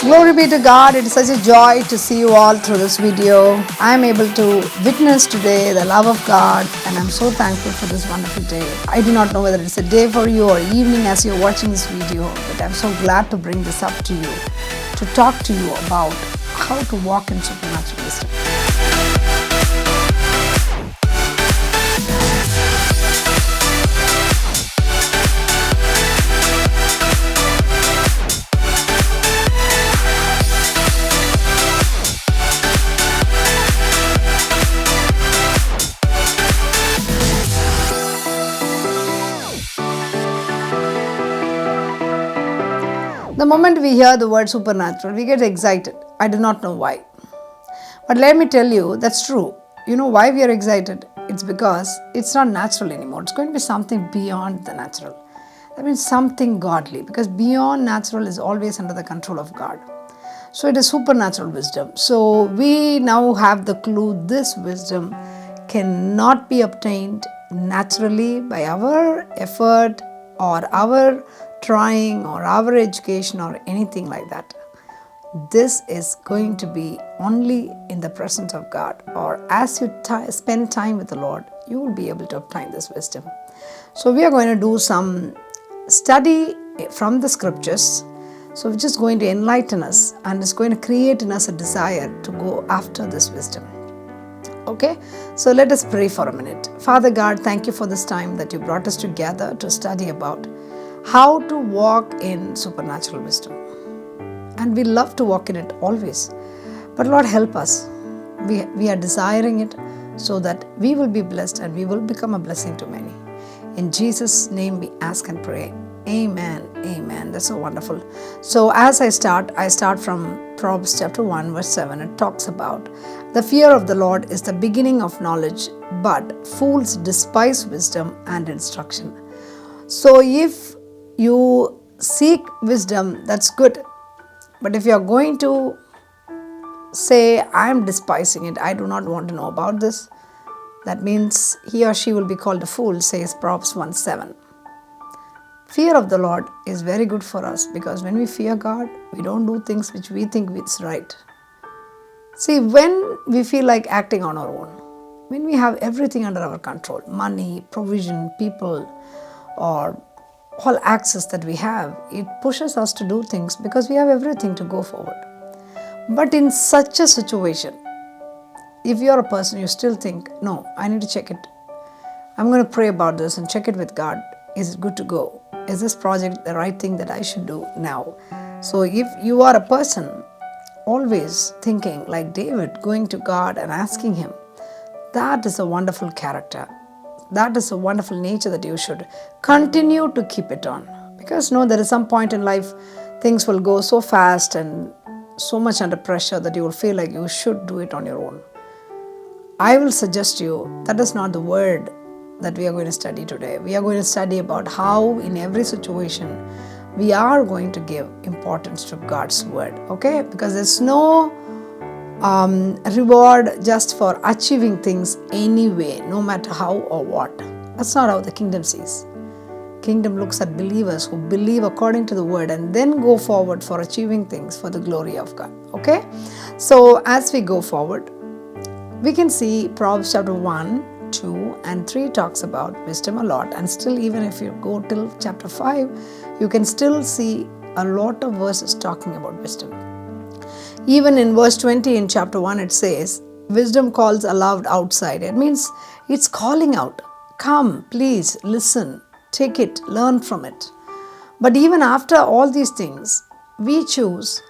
Glory be to God. It is such a joy to see you all through this video. I am able to witness today the love of God, and I'm so thankful for this wonderful day. I do not know whether it's a day for you or evening as you're watching this video, but I'm so glad to bring this up to you, to talk to you about how to walk in supernatural wisdom. The moment we hear the word supernatural, we get excited. I do not know why. But let me tell you, that's true. You know why we are excited? It's because it's not natural anymore. It's going to be something beyond the natural. That means something godly, because beyond natural is always under the control of God. So it is supernatural wisdom. So we now have the clue this wisdom cannot be obtained naturally by our effort or our trying or our education or anything like that. This is going to be only in the presence of God, or as you spend time with the Lord, you will be able to obtain this wisdom. So we are going to do some study from the scriptures. So it's just going to enlighten us, and it's going to create in us a desire to go after this wisdom. Okay, so let us pray for a minute. Father God, thank you for this time that you brought us together to study about how to walk in supernatural wisdom. And we love to walk in it always. But Lord, help us. We are desiring it so that we will be blessed and we will become a blessing to many. In Jesus' name we ask and pray. Amen. Amen. That's so wonderful. So as I start from Proverbs chapter 1 verse 7. It talks about the fear of the Lord is the beginning of knowledge, but fools despise wisdom and instruction. So if you seek wisdom, that's good. But if you are going to say, I am despising it, I do not want to know about this, that means he or she will be called a fool, says Proverbs 1:7. Fear of the Lord is very good for us, because when we fear God, we don't do things which we think is right. See, when we feel like acting on our own, when we have everything under our control, money, provision, people, or all access that we have, it pushes us to do things because we have everything to go forward. But in such a situation, if you are a person, you still think, no, I need to check it. I'm going to pray about this and check it with God. Is it good to go? Is this project the right thing that I should do now? So if you are a person always thinking like David, going to God and asking Him, that is a wonderful character. That is a wonderful nature that you should continue to keep it on. Because there is some point in life, things will go so fast and so much under pressure that you will feel like you should do it on your own. I will suggest you, that is not the word that we are going to study today. We are going to study about how in every situation we are going to give importance to God's word. Okay? Because there's no reward just for achieving things anyway, no matter how or what. That's not how the kingdom sees. Kingdom looks at believers who believe according to the word and then go forward for achieving things for the glory of God. Okay? So as we go forward, we can see Proverbs chapter 1, 2 and 3 talks about wisdom a lot, and still even if you go till chapter 5, you can still see a lot of verses talking about wisdom. Even in verse 20 in chapter 1, it says, wisdom calls aloud outside. It means it's calling out. Come, please, listen, take it, learn from it. But even after all these things, we choose,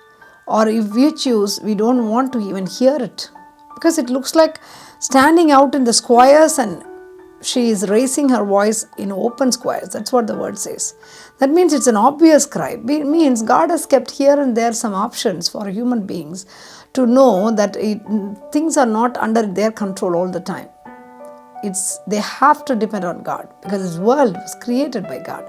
or if we choose, we don't want to even hear it. Because it looks like standing out in the squares and she is raising her voice in open squares. That's what the word says. That means it's an obvious cry. It means God has kept here and there some options for human beings to know that things are not under their control all the time. They have to depend on God, because this world was created by God.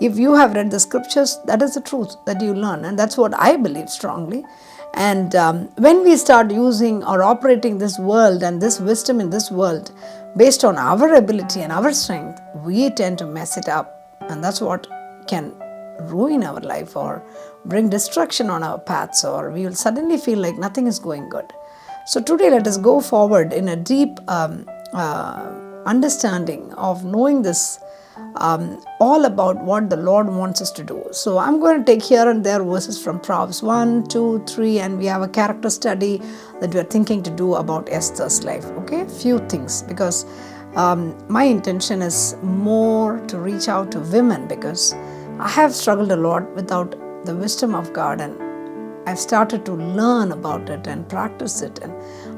If you have read the scriptures, that is the truth that you learn, and that's what I believe strongly. And when we start using or operating this world and this wisdom in this world, based on our ability and our strength, we tend to mess it up. And that's what can ruin our life or bring destruction on our paths, or we will suddenly feel like nothing is going good. So today let us go forward in a deep understanding of knowing this all about what the Lord wants us to do. So I'm going to take here and there verses from Proverbs 1, 2, 3, and we have a character study that we are thinking to do about Esther's life. Okay, few things, because my intention is more to reach out to women, because I have struggled a lot without the wisdom of God, and I've started to learn about it and practice it. And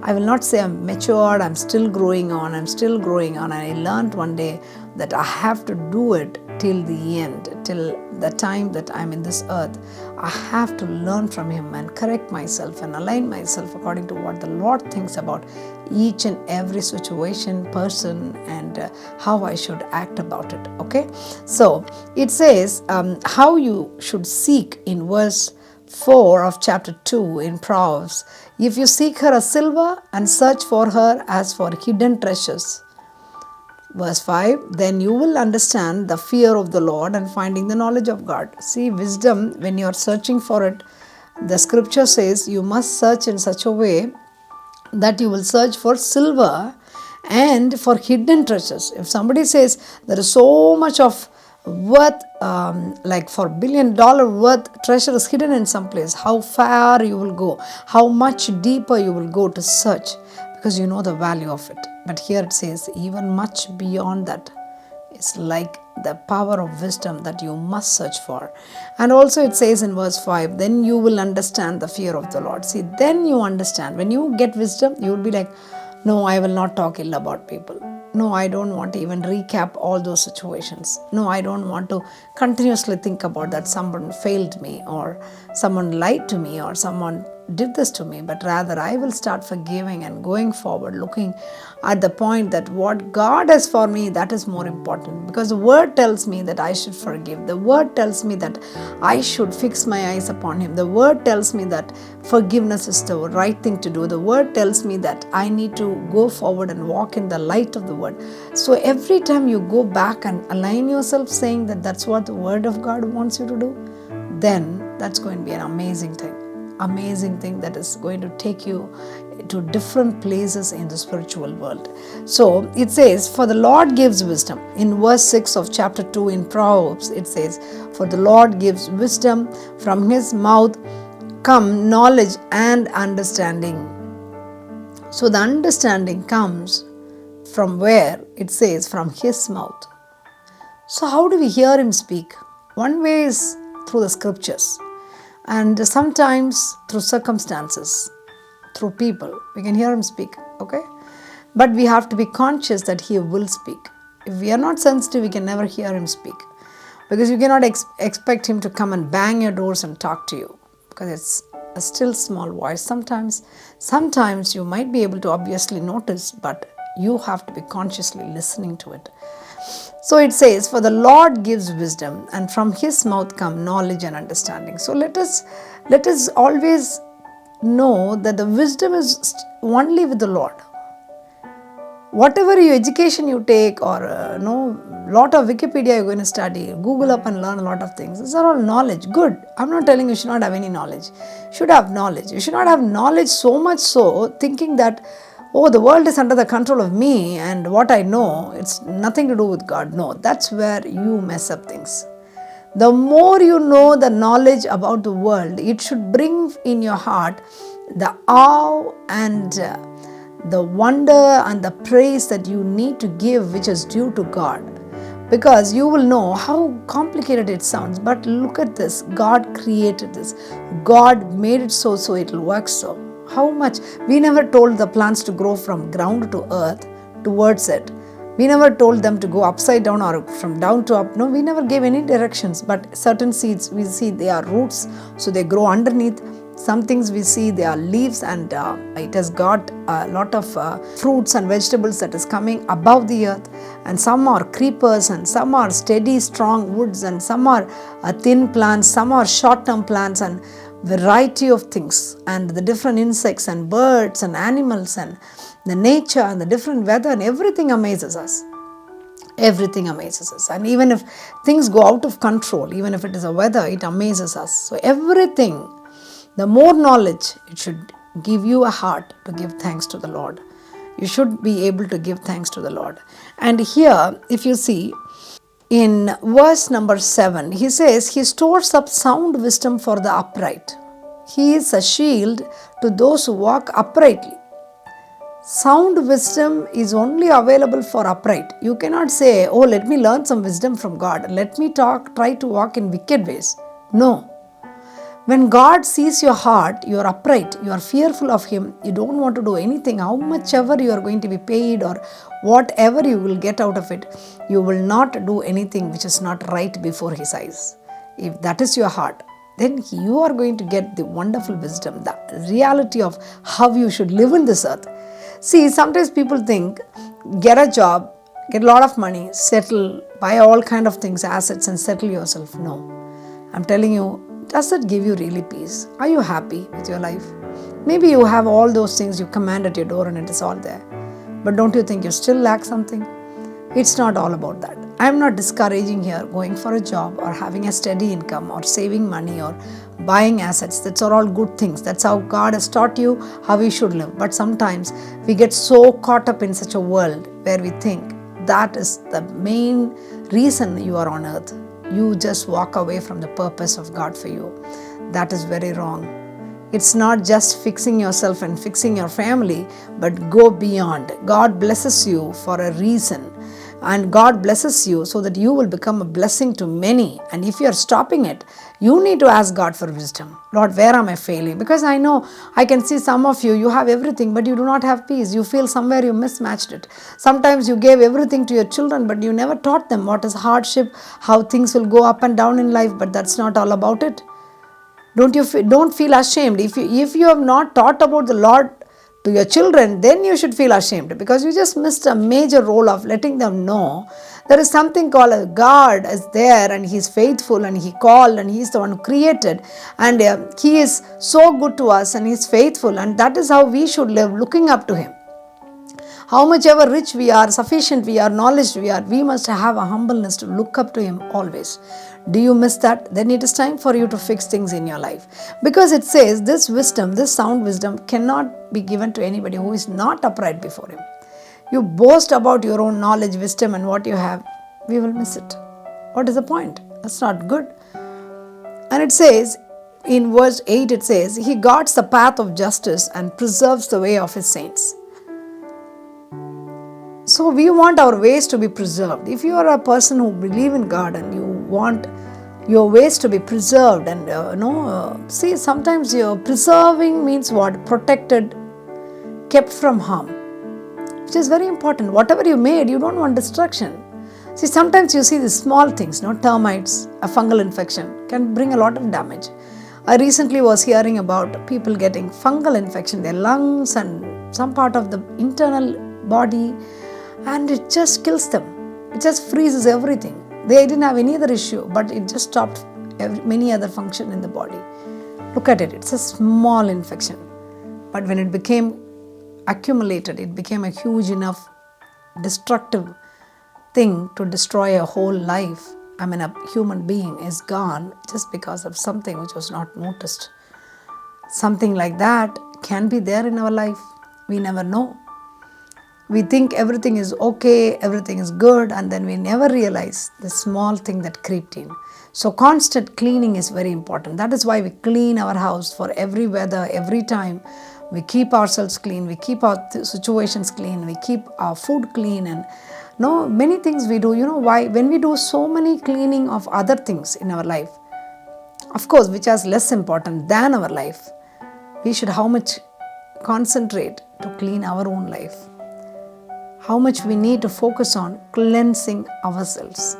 I will not say I'm matured, I'm still growing on. And I learned one day that I have to do it till the end, till the time that I'm in this earth. I have to learn from Him and correct myself and align myself according to what the Lord thinks about each and every situation, person, and how I should act about it. Okay, so it says how you should seek in verse 4 of chapter 2 in Proverbs. If you seek her as silver and search for her as for hidden treasures. Verse 5, then you will understand the fear of the Lord and finding the knowledge of God. See, wisdom, when you are searching for it, the scripture says you must search in such a way that you will search for silver and for hidden treasures. If somebody says there is so much of worth, like for $1 billion worth treasure is hidden in some place, how far you will go, how much deeper you will go to search, because you know the value of it. But here it says even much beyond that is like the power of wisdom that you must search for. And also it says in verse 5, then you will understand the fear of the Lord. See, then you understand. When you get wisdom, you will be like, no, I will not talk ill about people. No, I don't want to even recap all those situations. No, I don't want to continuously think about that someone failed me, or someone lied to me, or someone did this to me, but rather I will start forgiving and going forward, looking at the point that what God has for me, that is more important, because the word tells me that I should forgive. The word tells me that I should fix my eyes upon Him. The word tells me that forgiveness is the right thing to do. The word tells me that I need to go forward and walk in the light of the word. So every time you go back and align yourself saying that that's what the word of God wants you to do, then that's going to be an amazing thing that is going to take you to different places in the spiritual world. So it says, for the Lord gives wisdom. In verse 6 of chapter 2 in Proverbs, it says, for the Lord gives wisdom, from His mouth come knowledge and understanding. So the understanding comes from where? It says from His mouth. So how do we hear Him speak? One way is through the scriptures, and sometimes through circumstances, through people. We can hear Him speak, okay? But we have to be conscious that He will speak. If we are not sensitive, we can never hear Him speak, because you cannot expect Him to come and bang your doors and talk to you, because it's a still small voice. Sometimes you might be able to obviously notice, but you have to be consciously listening to it. So it says, for the Lord gives wisdom, and from His mouth come knowledge and understanding. So let us always know that the wisdom is only with the Lord. Whatever your education you take, or lot of Wikipedia you're going to study, Google up and learn a lot of things. These are all knowledge. Good. I'm not telling you should not have any knowledge. You should have knowledge. You should not have knowledge so much so thinking that, oh, the world is under the control of me and what I know, it's nothing to do with God. No, that's where you mess up things. The more you know the knowledge about the world, it should bring in your heart the awe and the wonder and the praise that you need to give, which is due to God. Because you will know how complicated it sounds, but look at this. God created this. God made it so it will work so. How much? We never told the plants to grow from ground to earth towards it. We never told them to go upside down or from down to up. No, we never gave any directions. But certain seeds, we see they are roots, so they grow underneath. Some things we see they are leaves, and it has got a lot of fruits and vegetables that is coming above the earth. And some are creepers, and some are steady, strong woods, and some are thin plants, some are short-term plants, and variety of things, and the different insects and birds and animals and The nature and the different weather and everything amazes us. Everything amazes us. And even if things go out of control, even if it is a weather, it amazes us. So everything, the more knowledge, it should give you a heart to give thanks to the Lord. You should be able to give thanks to the Lord. And here, if you see, in verse number 7, he says, He stores up sound wisdom for the upright. He is a shield to those who walk uprightly. Sound wisdom is only available for upright. You cannot say, oh, let me learn some wisdom from God. Let me try to walk in wicked ways. No. When God sees your heart, you are upright, you are fearful of Him, you don't want to do anything, how much ever you are going to be paid or whatever you will get out of it, you will not do anything which is not right before His eyes. If that is your heart, then you are going to get the wonderful wisdom, the reality of how you should live in this earth. See, sometimes people think, get a job, get a lot of money, settle, buy all kind of things, assets and settle yourself. No. I'm telling you, does that give you really peace? Are you happy with your life? Maybe you have all those things you command at your door and it is all there. But don't you think you still lack something? It's not all about that. I'm not discouraging here going for a job or having a steady income or saving money or buying assets. That's all good things. That's how God has taught you how we should live. But sometimes we get so caught up in such a world where we think that is the main reason you are on earth. You just walk away from the purpose of God for you. That is very wrong. It's not just fixing yourself and fixing your family, but go beyond. God blesses you for a reason. And God blesses you so that you will become a blessing to many. And if you are stopping it, you need to ask God for wisdom. Lord, where am I failing? Because I know, I can see some of you, you have everything, but you do not have peace. You feel somewhere you mismatched it. Sometimes you gave everything to your children, but you never taught them what is hardship, how things will go up and down in life, but that's not all about it. Don't feel ashamed. If you have not taught about the Lord to your children, then you should feel ashamed because you just missed a major role of letting them know there is something called a God is there and He is faithful and He called and He is the one who created and He is so good to us and He is faithful, and that is how we should live, looking up to Him. How much ever rich we are, sufficient we are, knowledge we are, we must have a humbleness to look up to Him always. Do you miss that? Then it is time for you to fix things in your life. Because it says this wisdom, this sound wisdom cannot be given to anybody who is not upright before Him. You boast about your own knowledge, wisdom and what you have, we will miss it. What is the point? That's not good. And it says, in verse 8 it says, He guards the path of justice and preserves the way of His saints. So we want our ways to be preserved. If you are a person who believes in God and you want your ways to be preserved and see, sometimes your preserving means what? Protected, kept from harm, which is very important. Whatever you made, you don't want destruction. See, sometimes you see these small things, termites, a fungal infection can bring a lot of damage. I recently was hearing about people getting fungal infection, their lungs and some part of the internal body, and it just kills them. It just freezes everything. They didn't have any other issue, but it just stopped many other function in the body. Look at it. It's a small infection. But when it became accumulated, it became a huge enough destructive thing to destroy a whole life. A human being is gone just because of something which was not noticed. Something like that can be there in our life. We never know. We think everything is okay, everything is good, and then we never realize the small thing that crept in. So constant cleaning is very important. That is why we clean our house for every weather, every time. We keep ourselves clean, we keep our situations clean, we keep our food clean, and many things we do. You know why? When we do so many cleaning of other things in our life, of course, which is less important than our life, we should how much concentrate to clean our own life. How much we need to focus on cleansing ourselves.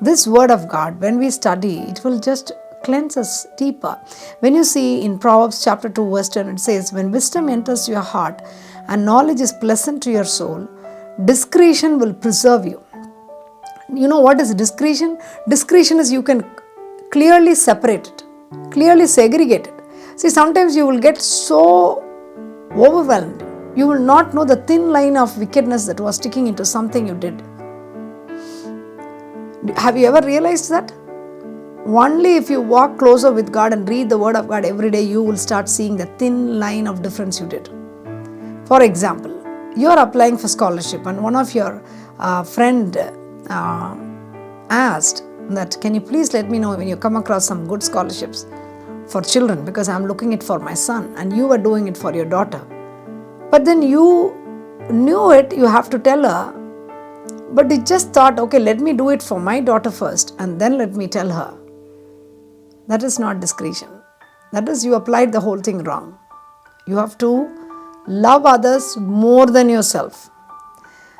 This word of God, when we study, it will just cleanse us deeper. When you see in Proverbs chapter 2 verse 10, it says, when wisdom enters your heart and knowledge is pleasant to your soul, discretion will preserve you. You know what is discretion? Discretion is you can clearly separate it, clearly segregate it. See, sometimes you will get so overwhelmed You will not know the thin line of wickedness that was sticking into something you did. Have you ever realized that? Only if you walk closer with God and read the Word of God every day, you will start seeing the thin line of difference you did. For example, you are applying for scholarship and one of your friend asked that, can you please let me know when you come across some good scholarships for children, because I am looking it for my son, and you were doing it for your daughter. But then you knew it, you have to tell her, but you just thought, okay, let me do it for my daughter first and then let me tell her. That is not discretion. That is, you applied the whole thing wrong. You have to love others more than yourself.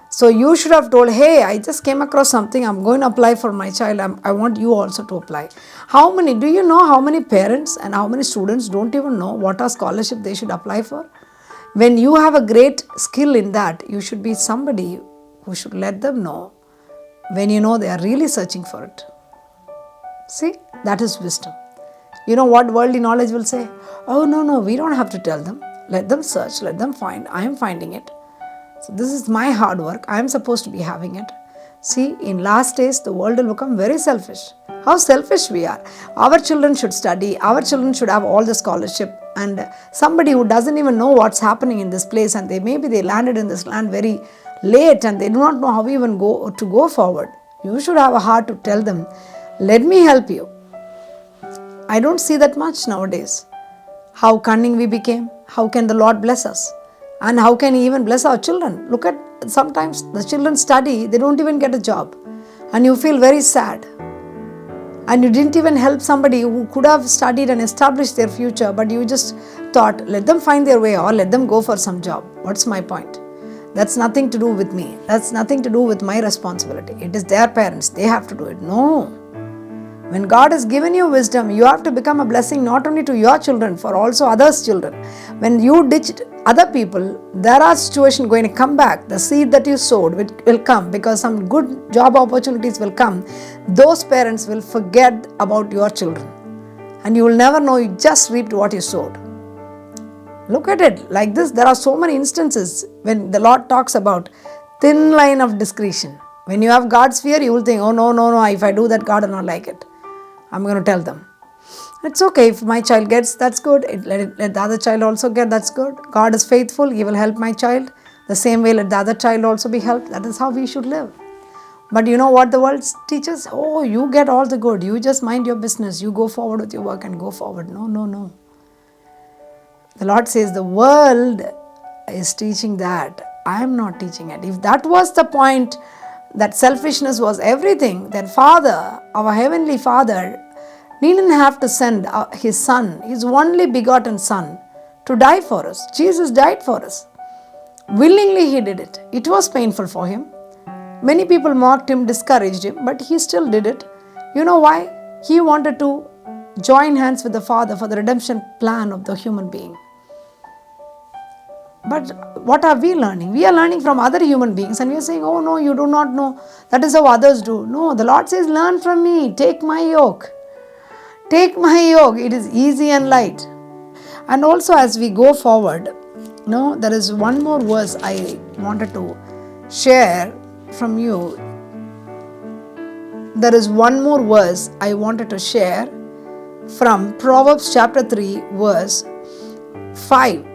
So you should have told, hey, I just came across something, I'm going to apply for my child, I want you also to apply. Do you know how many parents and how many students don't even know what a scholarship they should apply for? When you have a great skill in that, you should be somebody who should let them know when you know they are really searching for it. See, that is wisdom. You know what worldly knowledge will say? Oh, no, we don't have to tell them. Let them search, let them find. I am finding it. So this is my hard work. I am supposed to be having it. See, in last days, the world will become very selfish. How selfish we are. Our children should study. Our children should have all the scholarship. And somebody who doesn't even know what's happening in this place, and maybe they landed in this land very late and they do not know how even to go forward. You should have a heart to tell them, let me help you. I don't see that much nowadays. How cunning we became. How can the Lord bless us? And how can He even bless our children? Look at, sometimes the children study, they don't even get a job. And you feel very sad. And you didn't even help somebody who could have studied and established their future, but you just thought, let them find their way or let them go for some job. What's my point? That's nothing to do with me. That's nothing to do with my responsibility. It is their parents. They have to do it. No. When God has given you wisdom, you have to become a blessing not only to your children, for also others' children. When you ditched other people, there are situations going to come back. The seed that you sowed will come, because some good job opportunities will come. Those parents will forget about your children. And you will never know you just reaped what you sowed. Look at it like this. There are so many instances when the Lord talks about thin line of discretion. When you have God's fear, you will think, oh no, if I do that, God will not like it. I'm going to tell them. It's okay if my child gets, that's good. Let the other child also get, that's good. God is faithful, He will help my child. The same way, let the other child also be helped. That is how we should live. But you know what the world teaches? Oh, you get all the good. You just mind your business. You go forward with your work and go forward. No. The Lord says the world is teaching that. I am not teaching it. If that was the point, that selfishness was everything, then Father, our Heavenly Father, didn't have to send His Son, His only begotten Son, to die for us. Jesus died for us. Willingly He did it. It was painful for Him. Many people mocked Him, discouraged Him, but He still did it. You know why? He wanted to join hands with the Father for the redemption plan of the human being. But what are we learning? We are learning from other human beings, and we are saying, oh no, you do not know. That is how others do. No, the Lord says, learn from me. Take my yoke. Take my yoke. It is easy and light. And also as we go forward, there is one more verse I wanted to share from you. There is one more verse I wanted to share from Proverbs chapter 3 verse 5.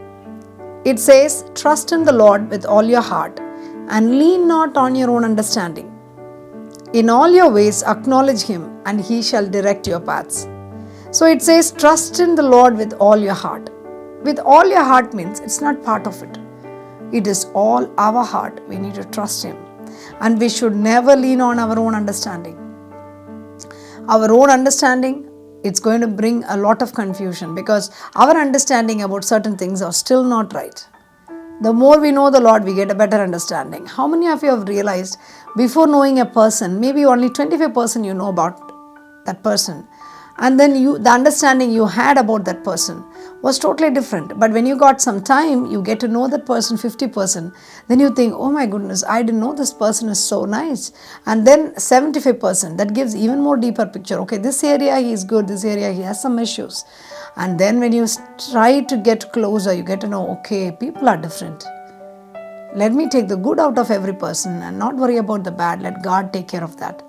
It says, trust in the Lord with all your heart and lean not on your own understanding. In all your ways acknowledge Him, and He shall direct your paths. So it says, trust in the Lord with all your heart. With all your heart means it's not part of it. It is all our heart. We need to trust Him. And we should never lean on our own understanding. Our own understanding, it's going to bring a lot of confusion, because our understanding about certain things are still not right. The more we know the Lord, we get a better understanding. How many of you have realized before knowing a person, maybe only 25% you know about that person, and then the understanding you had about that person was totally different. But when you got some time, you get to know that person 50%. Then you think, oh my goodness, I didn't know this person is so nice. And then 75%, that gives even more deeper picture. Okay, this area he is good, this area he has some issues. And then when you try to get closer, you get to know, okay, people are different. Let me take the good out of every person and not worry about the bad. Let God take care of that.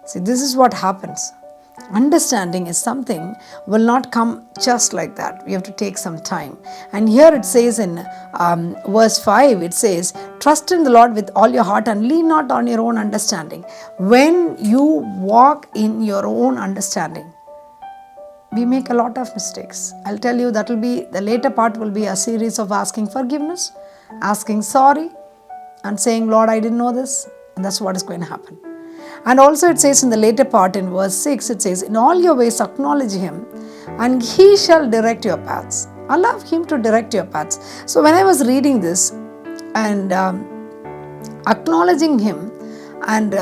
See, this is what happens. Understanding is something will not come just like that. We have to take some time. And here it says in verse 5, it says, trust in the Lord with all your heart and lean not on your own understanding. When you walk in your own understanding, we make a lot of mistakes. I'll tell you, that will be, the later part will be a series of asking forgiveness, asking sorry, and saying, Lord, I didn't know this. And that's what is going to happen. And also it says in the later part in verse 6, it says, in all your ways acknowledge him and he shall direct your paths. Allow him to direct your paths. So when I was reading this and acknowledging him and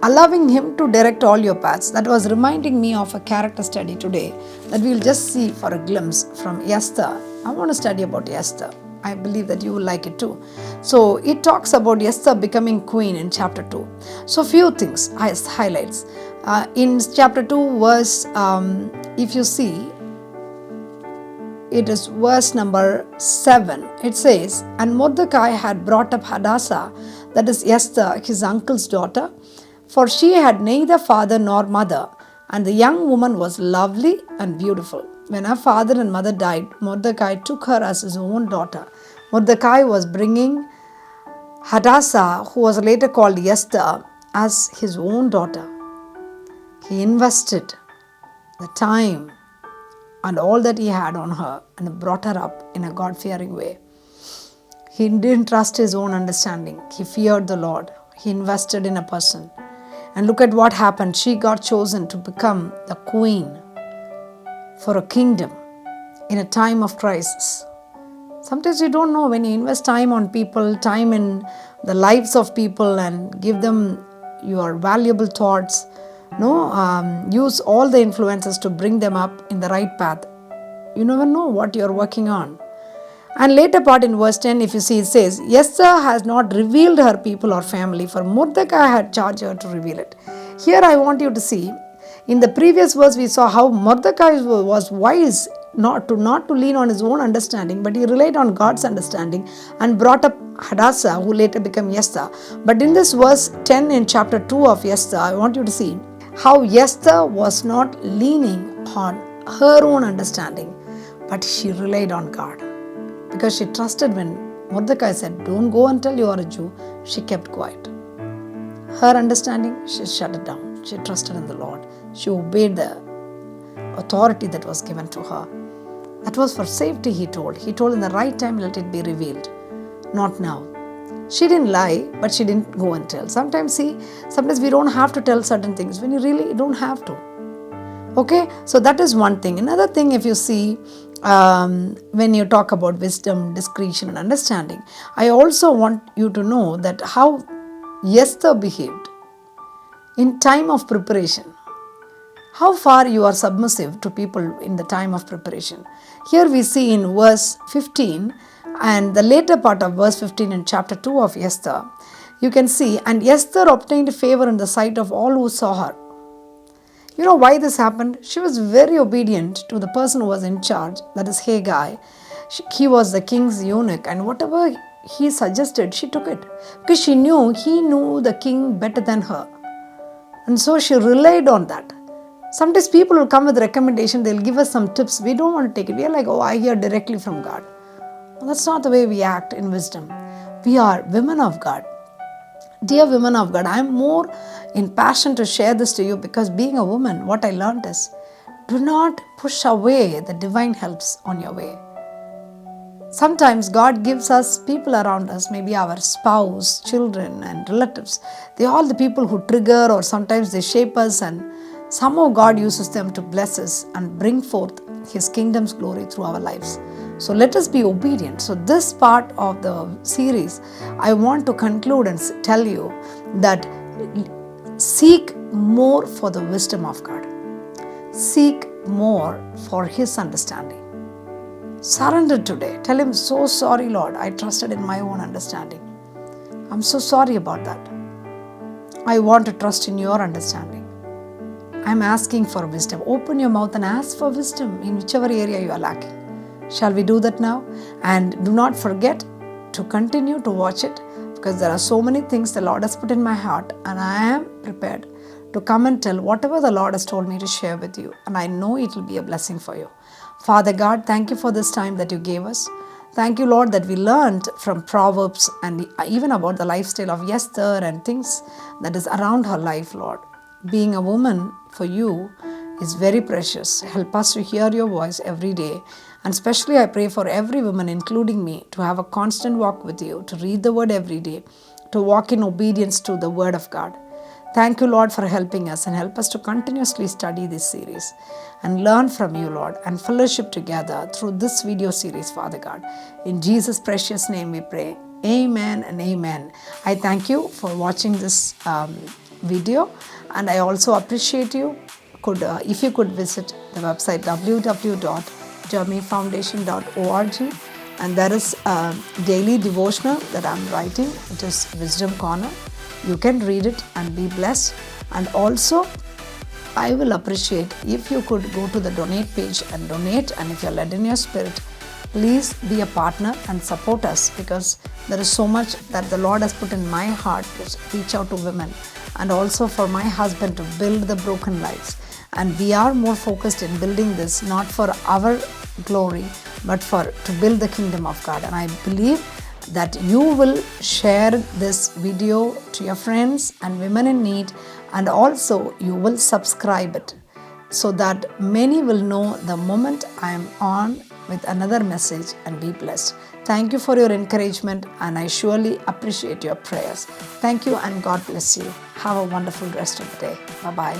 allowing him to direct all your paths, that was reminding me of a character study today that we'll just see for a glimpse from Esther. I want to study about Esther. I believe that you will like it too. So it talks about Esther becoming queen in chapter 2. So few things, highlights. In chapter 2 verse, if you see, it is verse number 7. It says, and Mordecai had brought up Hadassah, that is Esther, his uncle's daughter, for she had neither father nor mother, and the young woman was lovely and beautiful. When her father and mother died, Mordecai took her as his own daughter. Mordecai was bringing Hadassah, who was later called Esther, as his own daughter. He invested the time and all that he had on her and brought her up in a God-fearing way. He didn't trust his own understanding. He feared the Lord. He invested in a person. And look at what happened. She got chosen to become the queen for a kingdom in a time of crisis. Sometimes you don't know, when you invest time on people, time in the lives of people and give them your valuable thoughts, use all the influences to bring them up in the right path. You never know what you're working on. And later part in verse 10, if you see, it says, Esther has not revealed her people or family, for Mordecai had charged her to reveal it. Here I want you to see, in the previous verse we saw how Mordecai was wise not to lean on his own understanding, but he relied on God's understanding and brought up Hadassah, who later became Esther. But in this verse 10 in chapter 2 of Esther, I want you to see how Esther was not leaning on her own understanding, but she relied on God. Because she trusted when Mordecai said, don't go until you are a Jew, she kept quiet. Her understanding, she shut it down. She trusted in the Lord. She obeyed the authority that was given to her. That was for safety, he told. He told in the right time, let it be revealed. Not now. She didn't lie, but she didn't go and tell. Sometimes we don't have to tell certain things when you don't have to. Okay, so that is one thing. Another thing, if you see, when you talk about wisdom, discretion and understanding, I also want you to know that how Esther behaved in time of preparation. How far you are submissive to people in the time of preparation. Here we see in verse 15 and the later part of verse 15 in chapter 2 of Esther, you can see, and Esther obtained favor in the sight of all who saw her. You know why this happened? She was very obedient to the person who was in charge, that is Haggai. He was the king's eunuch, and whatever he suggested, she took it. Because he knew the king better than her. And so she relied on that. Sometimes people will come with recommendation, they'll give us some tips. We don't want to take it. We are like, I hear directly from God. Well, that's not the way we act in wisdom. We are women of God. Dear women of God, I am more in passion to share this to you because being a woman, what I learned is, do not push away the divine helps on your way. Sometimes God gives us people around us, maybe our spouse, children and relatives. They are all the people who trigger or sometimes they shape us, and somehow God uses them to bless us and bring forth His kingdom's glory through our lives. So let us be obedient. So this part of the series, I want to conclude and tell you that seek more for the wisdom of God. Seek more for His understanding. Surrender today. Tell Him, so sorry Lord, I trusted in my own understanding. I'm so sorry about that. I want to trust in your understanding. I'm asking for wisdom. Open your mouth and ask for wisdom in whichever area you are lacking. Shall we do that now? And do not forget, to continue to watch it, because there are so many things the Lord has put in my heart, and I am prepared to come and tell whatever the Lord has told me to share with you, and I know it will be a blessing for you. Father God, thank you for this time that you gave us. Thank you, Lord, that we learned from Proverbs and even about the lifestyle of Esther and things that is around her life, Lord. Being a woman for you is very precious. Help us to hear your voice every day. And especially I pray for every woman, including me, to have a constant walk with you, to read the word every day, to walk in obedience to the word of God. Thank you, Lord, for helping us, and help us to continuously study this series and learn from you, Lord, and fellowship together through this video series, Father God. In Jesus' precious name we pray. Amen and amen. I thank you for watching this video, and I also appreciate you. If you could visit the website www.germyfoundation.org, and there is a daily devotional that I'm writing. It is Wisdom Corner. You can read it and be blessed. And also, I will appreciate if you could go to the donate page and donate. And if you're led in your spirit, please be a partner and support us, because there is so much that the Lord has put in my heart to reach out to women, and also for my husband to build the broken lives. And we are more focused in building this not for our glory, but to build the kingdom of God. And I believe that you will share this video to your friends and women in need, and also you will subscribe it, so that many will know the moment I am on with another message, and be blessed. Thank you for your encouragement, and I surely appreciate your prayers. Thank you, and God bless you. Have a wonderful rest of the day. Bye-bye.